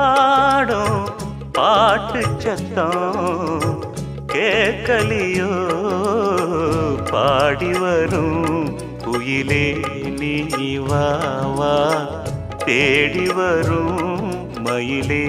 பாடும் பாட்டு சத்தம் கேட்கலியோ பாடி வரும் குயிலே நீ வா வா தேடி வரும் மயிலே